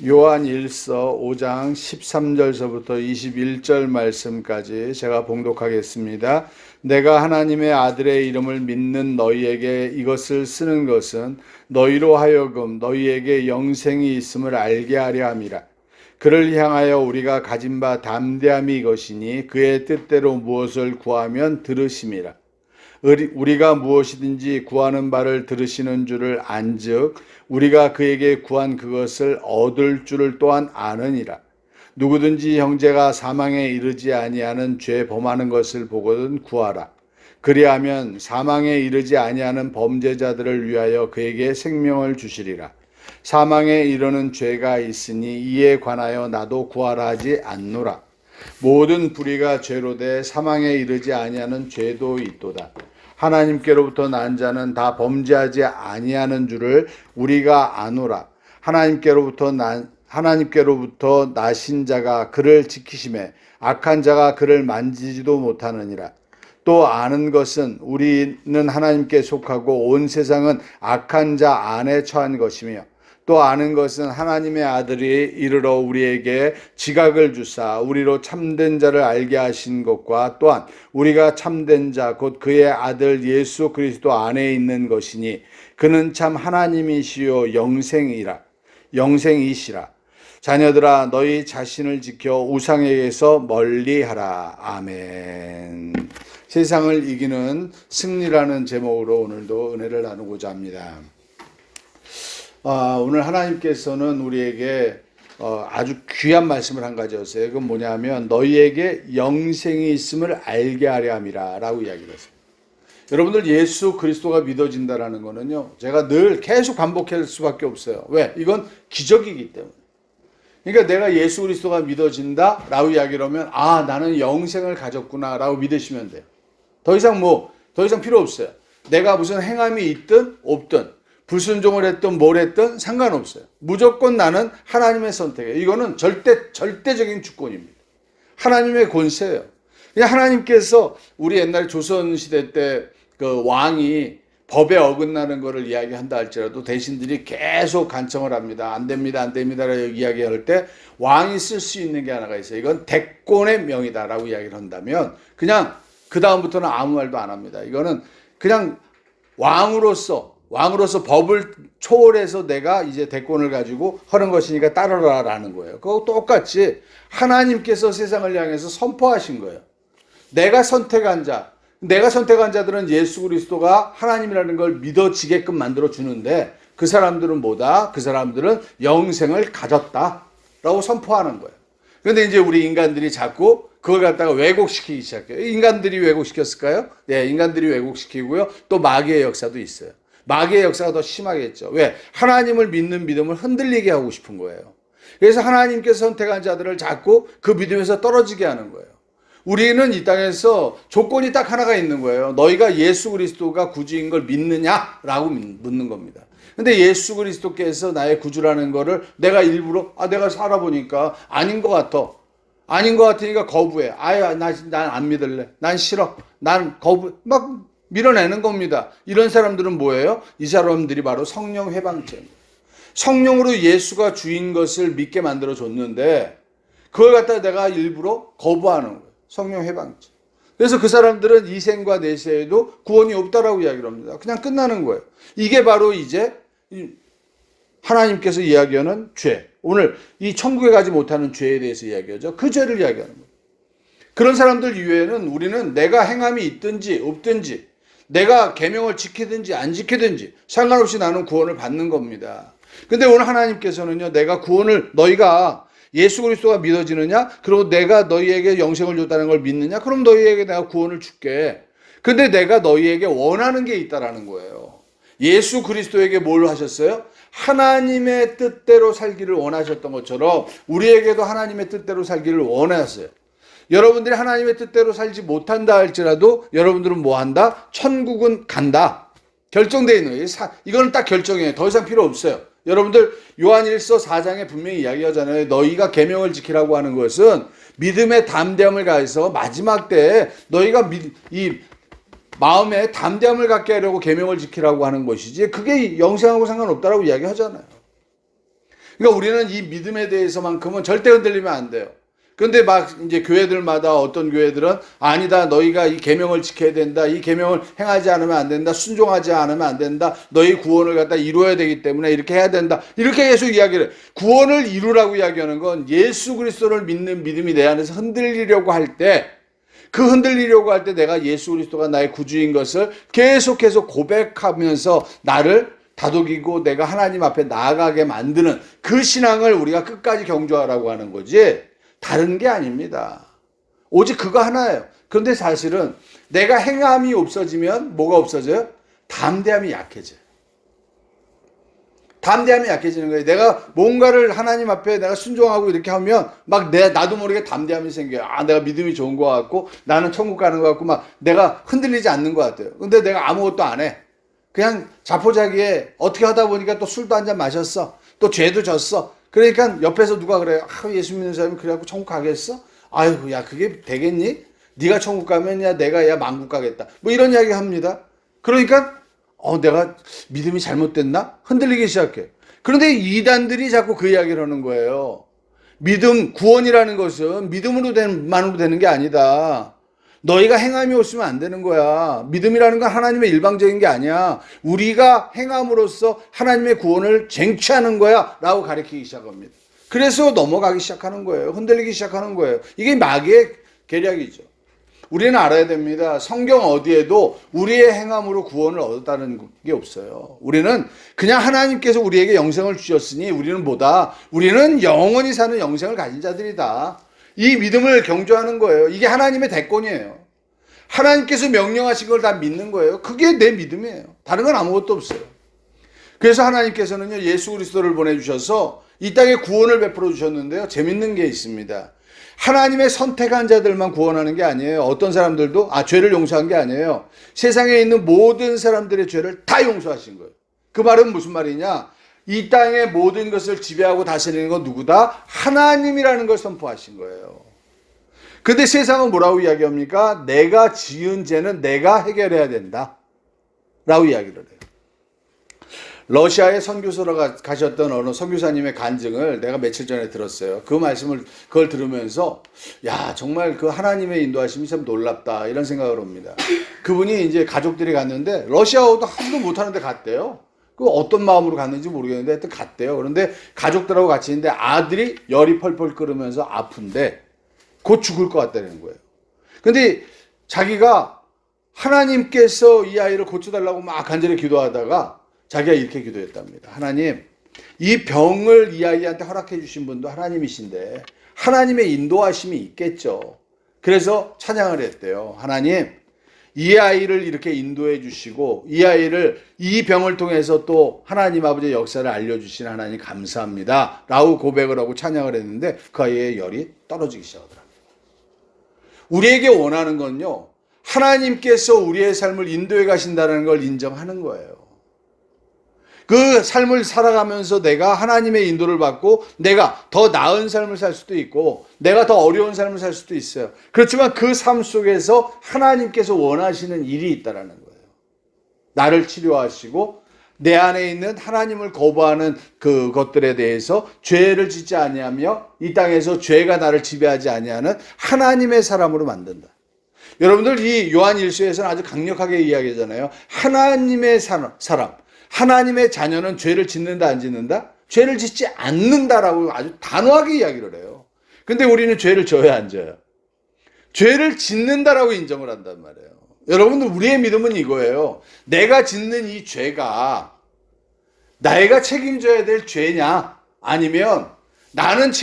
요한 1서 5장 13절서부터 21절 말씀까지 제가 봉독하겠습니다. 내가 하나님의 아들의 이름을 믿는 너희에게 이것을 쓰는 것은 너희로 하여금 너희에게 영생이 있음을 알게 하려 함이라. 그를 향하여 우리가 가진 바 담대함이 이것이니 그의 뜻대로 무엇을 구하면 들으심이라. 우리가 무엇이든지 구하는 바를 들으시는 줄을 안즉 우리가 그에게 구한 그것을 얻을 줄을 또한 아느니라. 누구든지 형제가 사망에 이르지 아니하는 죄 범하는 것을 보거든 구하라. 그리하면 사망에 이르지 아니하는 범죄자들을 위하여 그에게 생명을 주시리라. 사망에 이르는 죄가 있으니 이에 관하여 나도 구하라 하지 않노라. 모든 불의가 죄로 돼 사망에 이르지 아니하는 죄도 있도다. 하나님께로부터 난 자는 다 범죄하지 아니하는 줄을 우리가 아노라. 하나님께로부터 나신 자가 그를 지키심에 악한 자가 그를 만지지도 못하느니라. 또 아는 것은 우리는 하나님께 속하고 온 세상은 악한 자 안에 처한 것이며, 또 아는 것은 하나님의 아들이 이르러 우리에게 지각을 주사 우리로 참된 자를 알게 하신 것과 또한 우리가 참된 자 곧 그의 아들 예수 그리스도 안에 있는 것이니 그는 참 하나님이시요 영생이시라. 자녀들아 너희 자신을 지켜 우상에게서 멀리하라. 아멘. 세상을 이기는 승리라는 제목으로 오늘도 은혜를 나누고자 합니다. 오늘 하나님께서는 우리에게 아주 귀한 말씀을 한 가지 하세요. 그건 뭐냐면 너희에게 영생이 있음을 알게 하려 함이라 라고 이야기를 했어요. 여러분들 예수 그리스도가 믿어진다라는 거는요, 제가 늘 계속 반복할 수밖에 없어요. 왜? 이건 기적이기 때문에. 그러니까 내가 예수 그리스도가 믿어진다 라고 이야기를 하면 나는 영생을 가졌구나 라고 믿으시면 돼요. 더 이상 필요 없어요. 내가 무슨 행함이 있든 없든 불순종을 했든 뭘 했든 상관없어요. 무조건 나는 하나님의 선택이에요. 이거는 절대적인 주권입니다. 하나님의 권세예요. 하나님께서 우리 옛날 조선시대 때 그 왕이 법에 어긋나는 것을 이야기한다 할지라도 대신들이 계속 간청을 합니다. 안 됩니다, 안 됩니다라고 이야기할 때 왕이 쓸 수 있는 게 하나가 있어요. 이건 대권의 명이다라고 이야기를 한다면 그냥 그 다음부터는 아무 말도 안 합니다. 이거는 그냥 왕으로서 법을 초월해서 내가 이제 대권을 가지고 하는 것이니까 따르라라는 거예요. 그거 똑같이 하나님께서 세상을 향해서 선포하신 거예요. 내가 선택한 자들은 예수 그리스도가 하나님이라는 걸 믿어지게끔 만들어 주는데 그 사람들은 뭐다? 그 사람들은 영생을 가졌다라고 선포하는 거예요. 그런데 이제 우리 인간들이 자꾸 그걸 갖다가 왜곡시키기 시작해요. 인간들이 왜곡시켰을까요? 네, 인간들이 왜곡시키고요. 또 마귀의 역사도 있어요. 마귀의 역사가 더 심하겠죠. 왜? 하나님을 믿는 믿음을 흔들리게 하고 싶은 거예요. 그래서 하나님께서 선택한 자들을 자꾸 그 믿음에서 떨어지게 하는 거예요. 우리는 이 땅에서 조건이 딱 하나가 있는 거예요. 너희가 예수 그리스도가 구주인 걸 믿느냐라고 묻는 겁니다. 근데 예수 그리스도께서 나의 구주라는 거를 내가 일부러 내가 살아보니까 아닌 것 같으니까 거부해. 난 안 믿을래. 난 싫어. 난 거부. 막 밀어내는 겁니다. 이런 사람들은 뭐예요? 이 사람들이 바로 성령 회방죄입니다. 성령으로 예수가 주인 것을 믿게 만들어 줬는데 그걸 갖다 내가 일부러 거부하는 거예요. 성령 회방죄. 그래서 그 사람들은 이 생과 내세에도 구원이 없다라고 이야기를 합니다. 그냥 끝나는 거예요. 이게 바로 이제 하나님께서 이야기하는 죄. 오늘 이 천국에 가지 못하는 죄에 대해서 이야기하죠. 그 죄를 이야기하는 거예요. 그런 사람들 이외에는 우리는 내가 행함이 있든지 없든지 내가 계명을 지키든지 안 지키든지 상관없이 나는 구원을 받는 겁니다. 근데 오늘 하나님께서는요, 너희가 예수 그리스도가 믿어지느냐? 그리고 내가 너희에게 영생을 줬다는 걸 믿느냐? 그럼 너희에게 내가 구원을 줄게. 근데 내가 너희에게 원하는 게 있다라는 거예요. 예수 그리스도에게 뭘 하셨어요? 하나님의 뜻대로 살기를 원하셨던 것처럼 우리에게도 하나님의 뜻대로 살기를 원하셨어요. 여러분들이 하나님의 뜻대로 살지 못한다 할지라도 여러분들은 뭐 한다? 천국은 간다. 결정되어 있는 거예요. 이거는 딱 결정이에요. 더 이상 필요 없어요. 여러분들 요한일서 4장에 분명히 이야기하잖아요. 너희가 계명을 지키라고 하는 것은 믿음의 담대함을 가해서 마지막 때에 너희가 이 마음에 담대함을 갖게 하려고 계명을 지키라고 하는 것이지 그게 영생하고 상관없다라고 이야기하잖아요. 그러니까 우리는 이 믿음에 대해서만큼은 절대 흔들리면 안 돼요. 근데 막 이제 교회들마다 어떤 교회들은 아니다, 너희가 이 계명을 지켜야 된다, 이 계명을 행하지 않으면 안 된다, 순종하지 않으면 안 된다, 너희 구원을 갖다 이루어야 되기 때문에 이렇게 해야 된다, 이렇게 계속 이야기를 해요. 구원을 이루라고 이야기하는 건 예수 그리스도를 믿는 믿음이 내 안에서 흔들리려고 할 때, 그 흔들리려고 할 때 내가 예수 그리스도가 나의 구주인 것을 계속해서 고백하면서 나를 다독이고 내가 하나님 앞에 나아가게 만드는 그 신앙을 우리가 끝까지 경주하라고 하는 거지, 다른 게 아닙니다. 오직 그거 하나예요. 그런데 사실은 내가 행함이 없어지면 뭐가 없어져요? 담대함이 약해져요. 담대함이 약해지는 거예요. 내가 뭔가를 하나님 앞에 내가 순종하고 이렇게 하면 막 나도 모르게 담대함이 생겨요. 아, 내가 믿음이 좋은 것 같고 나는 천국 가는 것 같고 막 내가 흔들리지 않는 것 같아요. 근데 내가 아무것도 안 해. 그냥 자포자기에 어떻게 하다 보니까 또 술도 한잔 마셨어. 또 죄도 졌어. 그러니까 옆에서 누가 그래요. 아, 예수 믿는 사람이 그래갖고 천국 가겠어? 아이고, 야, 그게 되겠니? 네가 천국 가면 야, 내가 야, 만국 가겠다. 뭐 이런 이야기 합니다. 그러니까, 내가 믿음이 잘못됐나? 흔들리기 시작해. 그런데 이단들이 자꾸 그 이야기를 하는 거예요. 믿음, 구원이라는 것은 믿음으로만으로 되는 게 아니다. 너희가 행함이 없으면 안 되는 거야. 믿음이라는 건 하나님의 일방적인 게 아니야. 우리가 행함으로써 하나님의 구원을 쟁취하는 거야 라고 가르치기 시작합니다. 그래서 넘어가기 시작하는 거예요. 흔들리기 시작하는 거예요. 이게 마귀의 계략이죠. 우리는 알아야 됩니다. 성경 어디에도 우리의 행함으로 구원을 얻었다는 게 없어요. 우리는 그냥 하나님께서 우리에게 영생을 주셨으니 우리는 영원히 사는 영생을 가진 자들이다. 이 믿음을 경주하는 거예요. 이게 하나님의 대권이에요. 하나님께서 명령하신 걸 다 믿는 거예요. 그게 내 믿음이에요. 다른 건 아무것도 없어요. 그래서 하나님께서는요, 예수 그리스도를 보내주셔서 이 땅에 구원을 베풀어 주셨는데요. 재밌는 게 있습니다. 하나님의 선택한 자들만 구원하는 게 아니에요. 어떤 사람들도 죄를 용서한 게 아니에요. 세상에 있는 모든 사람들의 죄를 다 용서하신 거예요. 그 말은 무슨 말이냐? 이 땅의 모든 것을 지배하고 다스리는 건 누구다? 하나님이라는 걸 선포하신 거예요. 근데 세상은 뭐라고 이야기합니까? 내가 지은 죄는 내가 해결해야 된다 라고 이야기를 해요. 러시아에 선교소로 가셨던 어느 선교사님의 간증을 내가 며칠 전에 들었어요. 그 말씀을 그걸 들으면서 야, 정말 그 하나님의 인도하심이 참 놀랍다 이런 생각을 합니다. 그분이 이제 가족들이 갔는데 러시아어도 하나도 못하는데 갔대요. 그 어떤 마음으로 갔는지 모르겠는데 하여튼 갔대요. 그런데 가족들하고 같이 있는데 아들이 열이 펄펄 끓으면서 아픈데 곧 죽을 것 같다는 거예요. 근데 자기가 하나님께서 이 아이를 고쳐달라고 막 간절히 기도하다가 자기가 이렇게 기도했답니다. 하나님, 이 병을 이 아이한테 허락해 주신 분도 하나님이신데 하나님의 인도하심이 있겠죠. 그래서 찬양을 했대요. 하나님, 이 아이를 이렇게 인도해 주시고 이 아이를 이 병을 통해서 또 하나님 아버지의 역사를 알려주신 하나님 감사합니다 라고 고백을 하고 찬양을 했는데 그 아이의 열이 떨어지기 시작하더랍니다. 우리에게 원하는 건요, 하나님께서 우리의 삶을 인도해 가신다는 걸 인정하는 거예요. 그 삶을 살아가면서 내가 하나님의 인도를 받고 내가 더 나은 삶을 살 수도 있고 내가 더 어려운 삶을 살 수도 있어요. 그렇지만 그 삶 속에서 하나님께서 원하시는 일이 있다는 거예요. 나를 치료하시고 내 안에 있는 하나님을 거부하는 그것들에 대해서 죄를 짓지 아니하며 이 땅에서 죄가 나를 지배하지 아니하는 하나님의 사람으로 만든다. 여러분들 이 요한 1서에서는 아주 강력하게 이야기하잖아요. 하나님의 사람. 하나님의 자녀는 죄를 짓는다 안 짓는다? 죄를 짓지 않는다라고 아주 단호하게 이야기를 해요. 근데 우리는 죄를 져야 안 져요? 죄를 짓는다라고 인정을 한단 말이에요. 여러분들 우리의 믿음은 이거예요. 내가 짓는 이 죄가 내가 책임져야 될 죄냐? 아니면 나는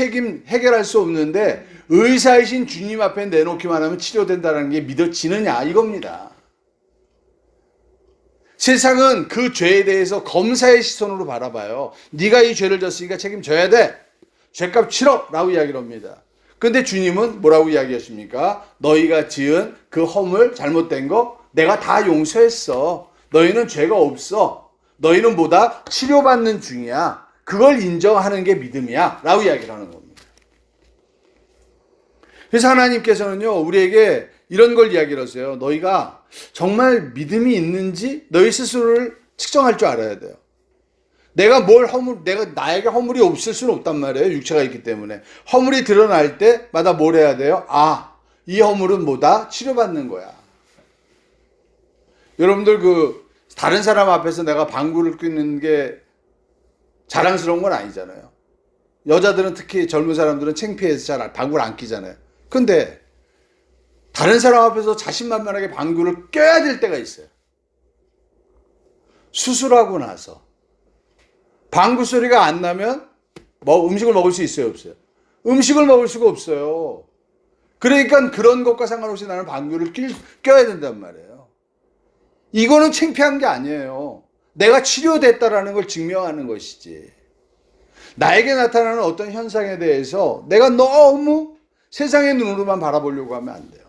해결할 수 없는데 의사이신 주님 앞에 내놓기만 하면 치료된다는 게 믿어지느냐 이겁니다. 세상은 그 죄에 대해서 검사의 시선으로 바라봐요. 네가 이 죄를 졌으니까 책임져야 돼. 죄값 치러 라고 이야기를 합니다. 근데 주님은 뭐라고 이야기하십니까? 너희가 지은 그 허물 잘못된 거 내가 다 용서했어. 너희는 죄가 없어. 너희는 뭐다? 치료받는 중이야. 그걸 인정하는 게 믿음이야 라고 이야기를 하는 겁니다. 그래서 하나님께서는요, 우리에게 이런 걸 이야기를 하세요. 너희가 정말 믿음이 있는지 너희 스스로를 측정할 줄 알아야 돼요. 내가 나에게 허물이 없을 수는 없단 말이에요. 육체가 있기 때문에. 허물이 드러날 때마다 뭘 해야 돼요? 아, 이 허물은 뭐다? 치료받는 거야. 여러분들 다른 사람 앞에서 내가 방구를 뀌는 게 자랑스러운 건 아니잖아요. 여자들은 특히 젊은 사람들은 창피해서 잘 방구를 안 끼잖아요. 근데 다른 사람 앞에서 자신만만하게 방구를 껴야 될 때가 있어요. 수술하고 나서 방구 소리가 안 나면 음식을 먹을 수 있어요, 없어요? 음식을 먹을 수가 없어요. 그러니까 그런 것과 상관없이 나는 방구를 껴야 된단 말이에요. 이거는 창피한 게 아니에요. 내가 치료됐다라는 걸 증명하는 것이지. 나에게 나타나는 어떤 현상에 대해서 내가 너무 세상의 눈으로만 바라보려고 하면 안 돼요.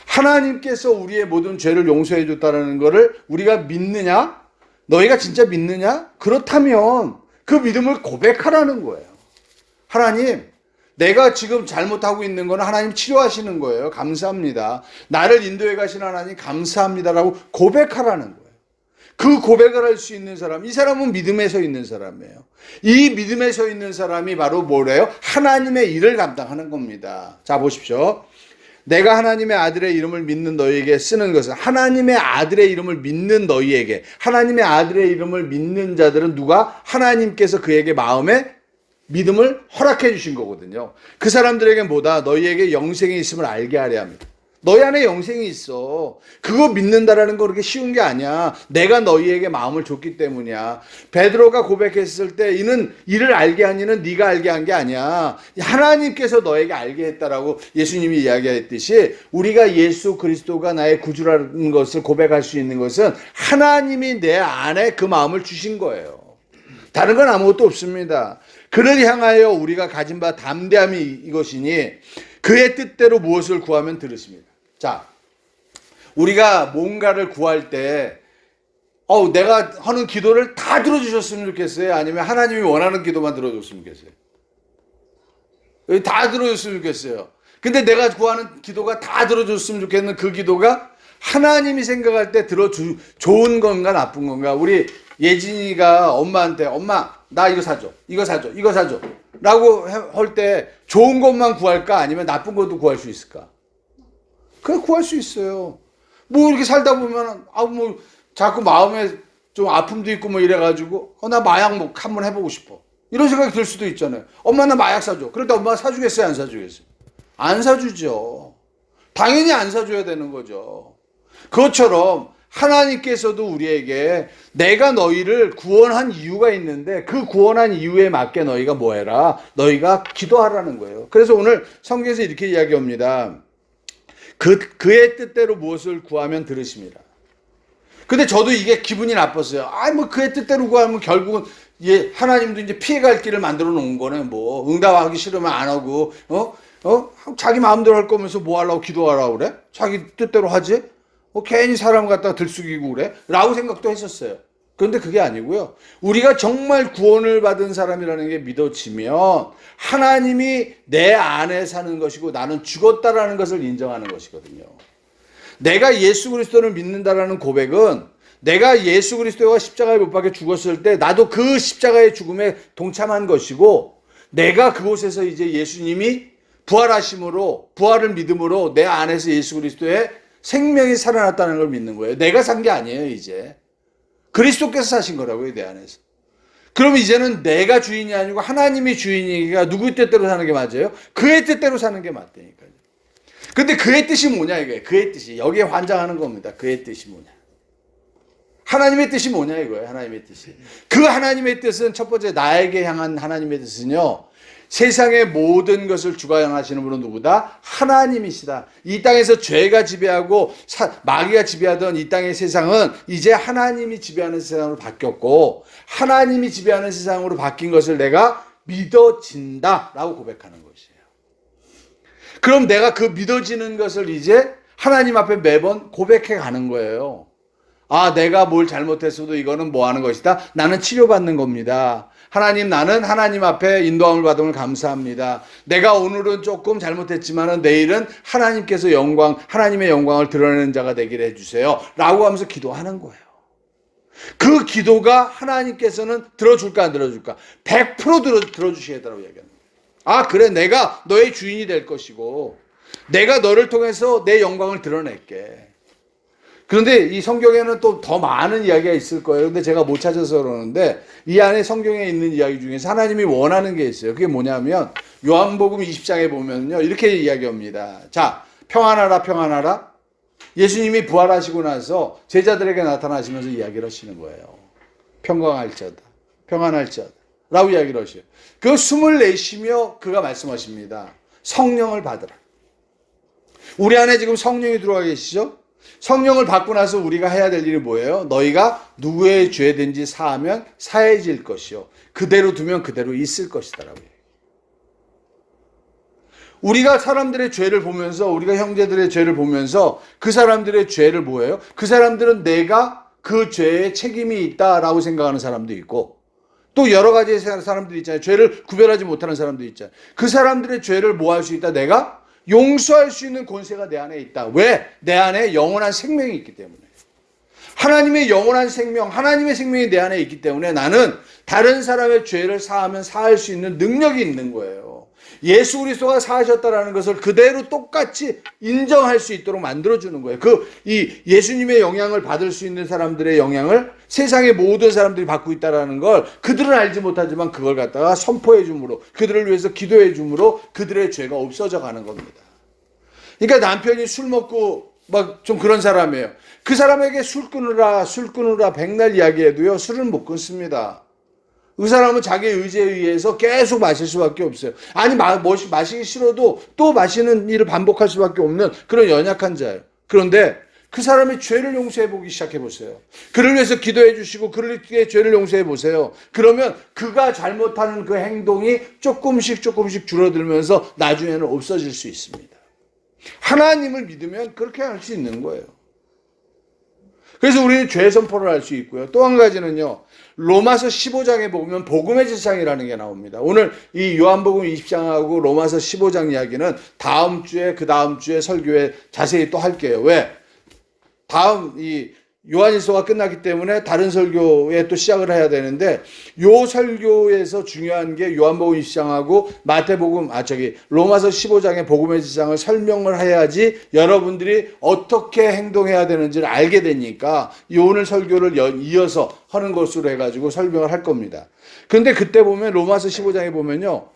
하나님께서 우리의 모든 죄를 용서해 줬다는 것을 우리가 믿느냐? 너희가 진짜 믿느냐? 그렇다면 그 믿음을 고백하라는 거예요. 하나님, 내가 지금 잘못하고 있는 거는 하나님 치료하시는 거예요. 감사합니다. 나를 인도해 가신 하나님 감사합니다라고 고백하라는 거예요. 그 고백을 할 수 있는 사람, 이 사람은 믿음에 서 있는 사람이에요. 이 믿음에 서 있는 사람이 바로 뭐래요? 하나님의 일을 감당하는 겁니다. 자, 보십시오. 내가 하나님의 아들의 이름을 믿는 너희에게 쓰는 것은 하나님의 아들의 이름을 믿는 너희에게, 하나님의 아들의 이름을 믿는 자들은 누가? 하나님께서 그에게 마음에 믿음을 허락해 주신 거거든요. 그 사람들에게 뭐다? 너희에게 영생이 있음을 알게 하려 합니다. 너희 안에 영생이 있어. 그거 믿는다라는 거 그렇게 쉬운 게 아니야. 내가 너희에게 마음을 줬기 때문이야. 베드로가 고백했을 때 이를 알게 한 이는 네가 알게 한 게 아니야. 하나님께서 너에게 알게 했다라고 예수님이 이야기했듯이 우리가 예수 그리스도가 나의 구주라는 것을 고백할 수 있는 것은 하나님이 내 안에 그 마음을 주신 거예요. 다른 건 아무것도 없습니다. 그를 향하여 우리가 가진 바 담대함이 이것이니 그의 뜻대로 무엇을 구하면 들으십니다. 자, 우리가 뭔가를 구할 때 내가 하는 기도를 다 들어주셨으면 좋겠어요? 아니면 하나님이 원하는 기도만 들어줬으면 좋겠어요? 다 들어줬으면 좋겠어요. 근데 내가 구하는 기도가 다 들어줬으면 좋겠는 그 기도가 하나님이 생각할 때 좋은 건가 나쁜 건가? 우리 예진이가 엄마한테 엄마 나 이거 사줘 이거 사줘 이거 사줘 라고 할 때 좋은 것만 구할까? 아니면 나쁜 것도 구할 수 있을까? 그래 구할 수 있어요. 뭐 이렇게 살다 보면 자꾸 마음에 좀 아픔도 있고 뭐 이래가지고 나 마약 한번 해보고 싶어 이런 생각이 들 수도 있잖아요. 엄마 나 마약 사줘. 그럴 때 엄마가 사주겠어요 안 사주겠어요? 안 사주죠. 당연히 안 사줘야 되는 거죠. 그것처럼 하나님께서도 우리에게 내가 너희를 구원한 이유가 있는데 그 구원한 이유에 맞게 너희가 뭐 해라? 너희가 기도하라는 거예요. 그래서 오늘 성경에서 이렇게 이야기합니다. 그의 뜻대로 무엇을 구하면 들으십니다. 근데 저도 이게 기분이 나빴어요. 그의 뜻대로 구하면 결국은 하나님도 이제 피해갈 길을 만들어 놓은 거네. 응답하기 싫으면 안 하고 자기 마음대로 할 거면서 뭐 하려고 기도하라고 그래? 자기 뜻대로 하지? 괜히 사람 갖다 들쑥이고 그래? 라고 생각도 했었어요. 그런데 그게 아니고요. 우리가 정말 구원을 받은 사람이라는 게 믿어지면 하나님이 내 안에 사는 것이고 나는 죽었다라는 것을 인정하는 것이거든요. 내가 예수 그리스도를 믿는다라는 고백은 내가 예수 그리스도가 십자가에 못 박혀 죽었을 때 나도 그 십자가의 죽음에 동참한 것이고 내가 그곳에서 이제 예수님이 부활하심으로 부활을 믿음으로 내 안에서 예수 그리스도의 생명이 살아났다는 걸 믿는 거예요. 내가 산 게 아니에요. 이제 그리스도께서 사신 거라고요. 내 안에서. 그럼 이제는 내가 주인이 아니고 하나님이 주인이니까 누구의 뜻대로 사는 게 맞아요? 그의 뜻대로 사는 게 맞다니까요. 근데 그의 뜻이 뭐냐 이거예요. 그의 뜻이. 여기에 환장하는 겁니다. 그의 뜻이 뭐냐. 하나님의 뜻이 뭐냐 이거예요. 하나님의 뜻이. 그 하나님의 뜻은 첫 번째 나에게 향한 하나님의 뜻은요. 세상의 모든 것을 주관하시는 분은 누구다? 하나님이시다. 이 땅에서 죄가 지배하고 마귀가 지배하던 이 땅의 세상은 이제 하나님이 지배하는 세상으로 바뀌었고 하나님이 지배하는 세상으로 바뀐 것을 내가 믿어진다라고 고백하는 것이에요. 그럼 내가 그 믿어지는 것을 이제 하나님 앞에 매번 고백해 가는 거예요. 내가 뭘 잘못했어도 이거는 뭐 하는 것이다? 나는 치료받는 겁니다. 하나님, 나는 하나님 앞에 인도함을 받음을 감사합니다. 내가 오늘은 조금 잘못했지만은 내일은 하나님께서 하나님의 영광을 드러내는 자가 되기를 해주세요. 라고 하면서 기도하는 거예요. 그 기도가 하나님께서는 들어줄까 안 들어줄까? 100% 들어주시겠다고 이야기합니다. 아, 그래, 내가 너의 주인이 될 것이고 내가 너를 통해서 내 영광을 드러낼게. 그런데 이 성경에는 또 더 많은 이야기가 있을 거예요. 근데 제가 못 찾아서 그러는데 이 안에 성경에 있는 이야기 중에서 하나님이 원하는 게 있어요. 그게 뭐냐면 요한복음 20장에 보면요, 이렇게 이야기합니다. 자, 평안하라 평안하라. 예수님이 부활하시고 나서 제자들에게 나타나시면서 이야기를 하시는 거예요. 평강할지어다, 평안할지어다 라고 이야기를 하셔요. 그 숨을 내쉬며 그가 말씀하십니다. 성령을 받으라. 우리 안에 지금 성령이 들어와 계시죠? 성령을 받고 나서 우리가 해야 될 일이 뭐예요? 너희가 누구의 죄든지 사하면 사해질 것이요, 그대로 두면 그대로 있을 것이다라고. 우리가 사람들의 죄를 보면서, 우리가 형제들의 죄를 보면서 그 사람들의 죄를 뭐예요? 그 사람들은 내가 그 죄에 책임이 있다라고 생각하는 사람도 있고, 또 여러 가지의 사람들이 있잖아요. 죄를 구별하지 못하는 사람도 있잖아요. 그 사람들의 죄를 뭐 할 수 있다? 내가 용서할 수 있는 권세가 내 안에 있다. 왜? 내 안에 영원한 생명이 있기 때문에. 하나님의 영원한 생명, 하나님의 생명이 내 안에 있기 때문에 나는 다른 사람의 죄를 사하면 사할 수 있는 능력이 있는 거예요. 예수 그리스도가 사하셨다라는 것을 그대로 똑같이 인정할 수 있도록 만들어주는 거예요. 이 예수님의 영향을 받을 수 있는 사람들의 영향을 세상의 모든 사람들이 받고 있다라는 걸 그들은 알지 못하지만 그걸 갖다가 선포해 줌으로, 그들을 위해서 기도해 줌으로 그들의 죄가 없어져 가는 겁니다. 그러니까 남편이 술 먹고 막 좀 그런 사람이에요. 그 사람에게 술 끊으라 백날 이야기해도요, 술은 못 끊습니다. 그 사람은 자기의 의지에 의해서 계속 마실 수밖에 없어요. 아니, 마시기 싫어도 또 마시는 일을 반복할 수밖에 없는 그런 연약한 자예요. 그런데 그 사람의 죄를 용서해 보기 시작해 보세요. 그를 위해서 기도해 주시고 그를 위해 죄를 용서해 보세요. 그러면 그가 잘못하는 그 행동이 조금씩 줄어들면서 나중에는 없어질 수 있습니다. 하나님을 믿으면 그렇게 할 수 있는 거예요. 그래서 우리는 죄 선포를 할 수 있고요. 또 한 가지는요, 로마서 15장에 보면 복음의 제사장이라는 게 나옵니다. 오늘 이 요한복음 20장하고 로마서 15장 이야기는 다음 주에, 그 다음 주에 설교에 자세히 또 할게요. 왜? 다음 이 요한일서가 끝났기 때문에 다른 설교에 또 시작을 해야 되는데, 요 설교에서 중요한 게 요한복음 20장하고 로마서 15장의 복음의 제사장을 설명을 해야지 여러분들이 어떻게 행동해야 되는지를 알게 되니까 이 오늘 설교를 이어서 하는 것으로 해가지고 설명을 할 겁니다. 그런데 그때 보면 로마서 15장에 보면요,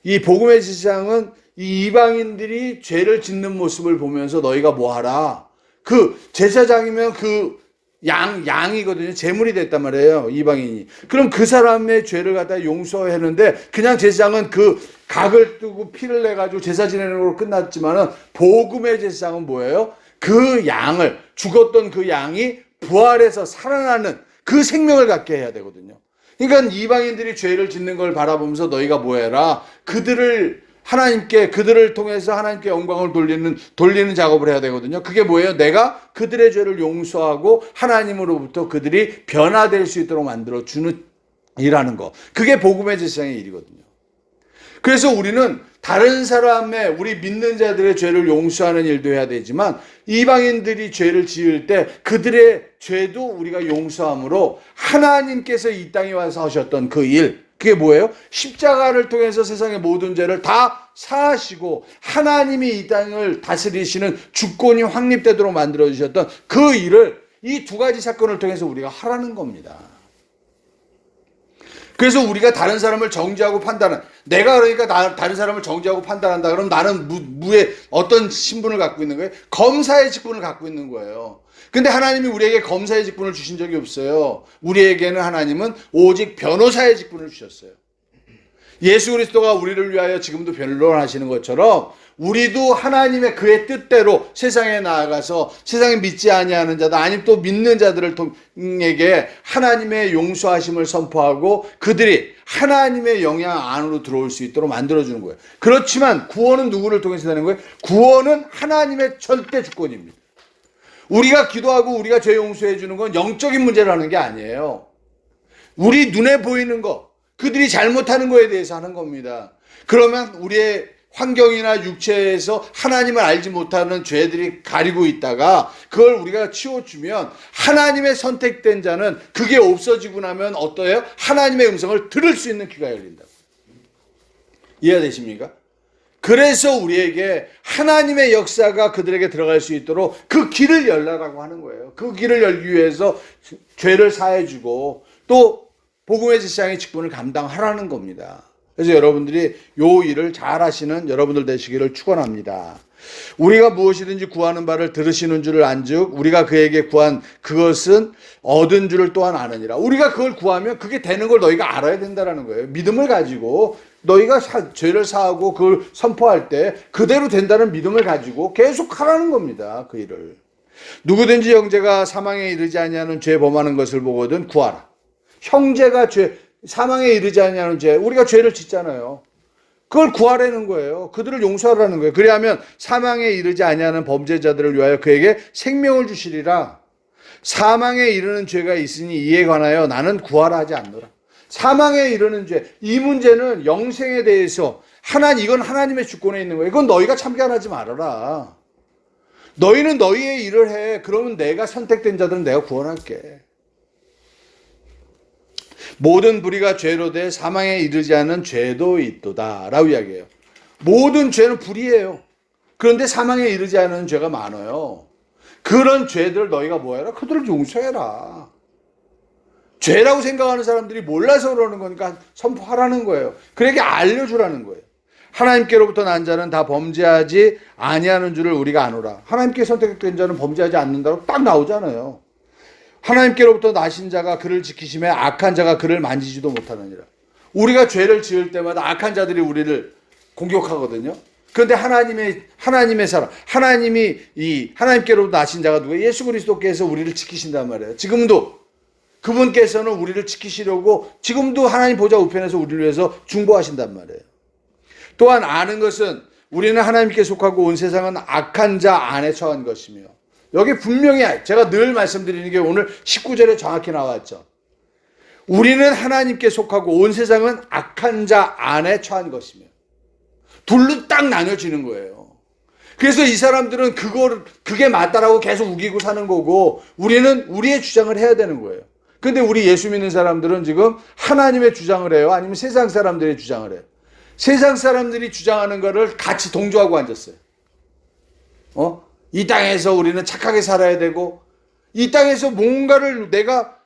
이 복음의 제사장은 이 이방인들이 죄를 짓는 모습을 보면서 너희가 뭐 하라. 그 제사장이면 그 양이거든요. 제물이 됐단 말이에요, 이방인이. 그럼 그 사람의 죄를 갖다 용서했는데, 그냥 제사장은 그 각을 뜨고 피를 내가지고 제사 지내는 걸로 끝났지만은, 복음의 제사장은 뭐예요? 그 양을, 죽었던 그 양이 부활해서 살아나는 그 생명을 갖게 해야 되거든요. 그러니까 이방인들이 죄를 짓는 걸 바라보면서 너희가 뭐 해라? 그들을 통해서 하나님께 영광을 돌리는 작업을 해야 되거든요. 그게 뭐예요? 내가 그들의 죄를 용서하고 하나님으로부터 그들이 변화될 수 있도록 만들어주는 일하는 거. 그게 복음의 제사장의 일이거든요. 그래서 우리는 다른 사람의, 우리 믿는 자들의 죄를 용서하는 일도 해야 되지만, 이방인들이 죄를 지을 때 그들의 죄도 우리가 용서함으로 하나님께서 이 땅에 와서 하셨던 그 일, 그게 뭐예요? 십자가를 통해서 세상의 모든 죄를 다 사하시고 하나님이 이 땅을 다스리시는 주권이 확립되도록 만들어주셨던 그 일을 이 두 가지 사건을 통해서 우리가 하라는 겁니다. 그래서 우리가 다른 사람을 정죄하고 내가 그러니까 다른 사람을 정죄하고 판단한다. 그럼 나는 무의 어떤 신분을 갖고 있는 거예요? 검사의 직분을 갖고 있는 거예요. 근데 하나님이 우리에게 검사의 직분을 주신 적이 없어요. 우리에게는 하나님은 오직 변호사의 직분을 주셨어요. 예수 그리스도가 우리를 위하여 지금도 변론하시는 것처럼 우리도 하나님의 그의 뜻대로 세상에 나아가서 세상에 믿지 아니하는 자들, 아니면 또 믿는 자들을 통해게 하나님의 용서하심을 선포하고 그들이 하나님의 영향 안으로 들어올 수 있도록 만들어주는 거예요. 그렇지만 구원은 누구를 통해서 되는 거예요? 구원은 하나님의 절대 주권입니다. 우리가 기도하고 우리가 죄 용서해 주는 건 영적인 문제라는 게 아니에요. 우리 눈에 보이는 거, 그들이 잘못하는 거에 대해서 하는 겁니다. 그러면 우리의 환경이나 육체에서 하나님을 알지 못하는 죄들이 가리고 있다가 그걸 우리가 치워주면 하나님의 선택된 자는 그게 없어지고 나면 어떠해요? 하나님의 음성을 들을 수 있는 귀가 열린다. 이해가 되십니까? 그래서 우리에게 하나님의 역사가 그들에게 들어갈 수 있도록 그 길을 열라라고 하는 거예요. 그 길을 열기 위해서 죄를 사해주고 또 복음의 제사장의 직분을 감당하라는 겁니다. 그래서 여러분들이 요 일을 잘 하시는 여러분들 되시기를 축원합니다. 우리가 무엇이든지 구하는 바를 들으시는 줄을 안즉 우리가 그에게 구한 그것은 얻은 줄을 또한 아느니라. 우리가 그걸 구하면 그게 되는 걸 너희가 알아야 된다는 거예요. 믿음을 가지고 너희가 죄를 사하고 그걸 선포할 때 그대로 된다는 믿음을 가지고 계속 하라는 겁니다. 그 일을. 누구든지 형제가 사망에 이르지 아니하는 죄 범하는 것을 보거든 구하라. 형제가 사망에 이르지 아니하는 죄, 우리가 죄를 짓잖아요. 그걸 구하라는 거예요. 그들을 용서하라는 거예요. 그리하면 사망에 이르지 아니하는 범죄자들을 위하여 그에게 생명을 주시리라. 사망에 이르는 죄가 있으니 이에 관하여 나는 구하라 하지 않노라. 사망에 이르는 죄, 이 문제는 영생에 대해서 이건 하나님의 주권에 있는 거예요. 이건 너희가 참견하지 말아라. 너희는 너희의 일을 해. 그러면 내가 선택된 자들은 내가 구원할게. 모든 불의가 죄로 돼 사망에 이르지 않은 죄도 있도다 라고 이야기해요. 모든 죄는 불의예요. 그런데 사망에 이르지 않은 죄가 많아요. 그런 죄들을 너희가 뭐해라? 그들을 용서해라. 죄라고 생각하는 사람들이 몰라서 그러는 거니까 선포하라는 거예요. 그에게 알려주라는 거예요. 하나님께로부터 난 자는 다 범죄하지 아니하는 줄을 우리가 아노라. 하나님께 선택된 자는 범죄하지 않는다고 딱 나오잖아요. 하나님께로부터 나신 자가 그를 지키심에 악한 자가 그를 만지지도 못하느니라. 우리가 죄를 지을 때마다 악한 자들이 우리를 공격하거든요. 그런데 하나님의 사람, 하나님께로부터 나신 자가 누구예요? 예수 그리스도께서 우리를 지키신단 말이에요. 지금도 그분께서는 우리를 지키시려고 지금도 하나님 보좌 우편에서 우리를 위해서 중보하신단 말이에요. 또한 아는 것은 우리는 하나님께 속하고 온 세상은 악한 자 안에 처한 것이며, 여기 분명히 제가 늘 말씀드리는 게 오늘 19절에 정확히 나왔죠. 우리는 하나님께 속하고 온 세상은 악한 자 안에 처한 것이며, 둘로 딱 나뉘어지는 거예요. 그래서 이 사람들은 그게 맞다라고 계속 우기고 사는 거고, 우리는 우리의 주장을 해야 되는 거예요. 근데 우리 예수 믿는 사람들은 지금 하나님의 주장을 해요? 아니면 세상 사람들의 주장을 해요? 세상 사람들이 주장하는 거를 같이 동조하고 앉았어요. 이 땅에서 우리는 착하게 살아야 되고, 이 땅에서 뭔가를 내가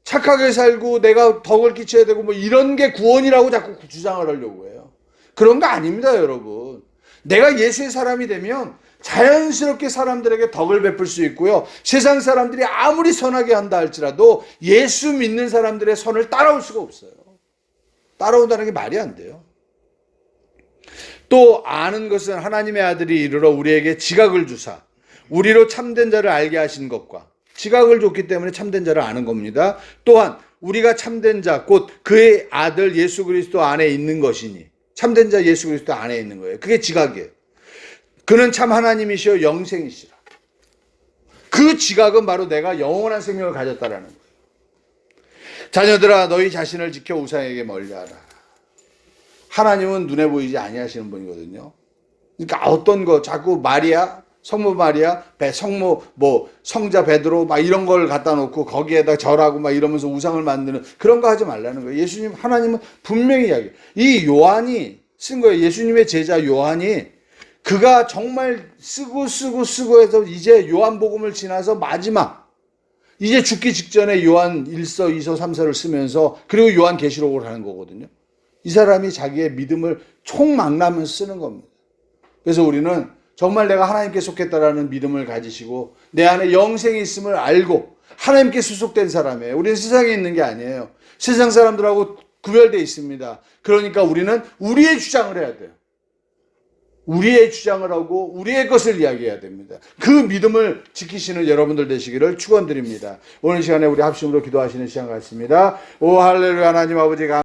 착하게 살고 내가 덕을 끼쳐야 되고 뭐 이런 게 구원이라고 자꾸 주장을 하려고 해요. 그런 거 아닙니다, 여러분. 내가 예수의 사람이 되면 자연스럽게 사람들에게 덕을 베풀 수 있고요. 세상 사람들이 아무리 선하게 한다 할지라도 예수 믿는 사람들의 선을 따라올 수가 없어요. 따라온다는 게 말이 안 돼요. 또 아는 것은 하나님의 아들이 이르러 우리에게 지각을 주사 우리로 참된 자를 알게 하신 것과, 지각을 줬기 때문에 참된 자를 아는 겁니다. 또한 우리가 참된 자 곧 그의 아들 예수 그리스도 안에 있는 것이니, 참된 자 예수 그리스도 안에 있는 거예요. 그게 지각이에요. 그는 참 하나님이시여 영생이시라. 그 지각은 바로 내가 영원한 생명을 가졌다라는 거예요. 자녀들아 너희 자신을 지켜 우상에게 멀리하라. 하나님은 눈에 보이지 아니하시는 분이거든요. 그러니까 어떤 거 자꾸 마리아, 성모 마리아, 성자 베드로 막 이런 걸 갖다 놓고 거기에다 절하고 막 이러면서 우상을 만드는 그런 거 하지 말라는 거예요. 하나님은 분명히 이야기해요. 이 요한이 쓴 거예요. 예수님의 제자 요한이 그가 정말 쓰고 해서 이제 요한복음을 지나서 마지막 이제 죽기 직전에 요한 1서, 2서, 3서를 쓰면서 그리고 요한계시록을 하는 거거든요. 이 사람이 자기의 믿음을 총망라하면서 쓰는 겁니다. 그래서 우리는 정말 내가 하나님께 속했다라는 믿음을 가지시고 내 안에 영생이 있음을 알고 하나님께 수속된 사람이에요. 우리는 세상에 있는 게 아니에요. 세상 사람들하고 구별되어 있습니다. 그러니까 우리는 우리의 주장을 해야 돼요. 우리의 주장을 하고 우리의 것을 이야기해야 됩니다. 그 믿음을 지키시는 여러분들 되시기를 축원드립니다. 오늘 시간에 우리 합심으로 기도하시는 시간 같습니다. 오 할렐루야. 하나님 아버지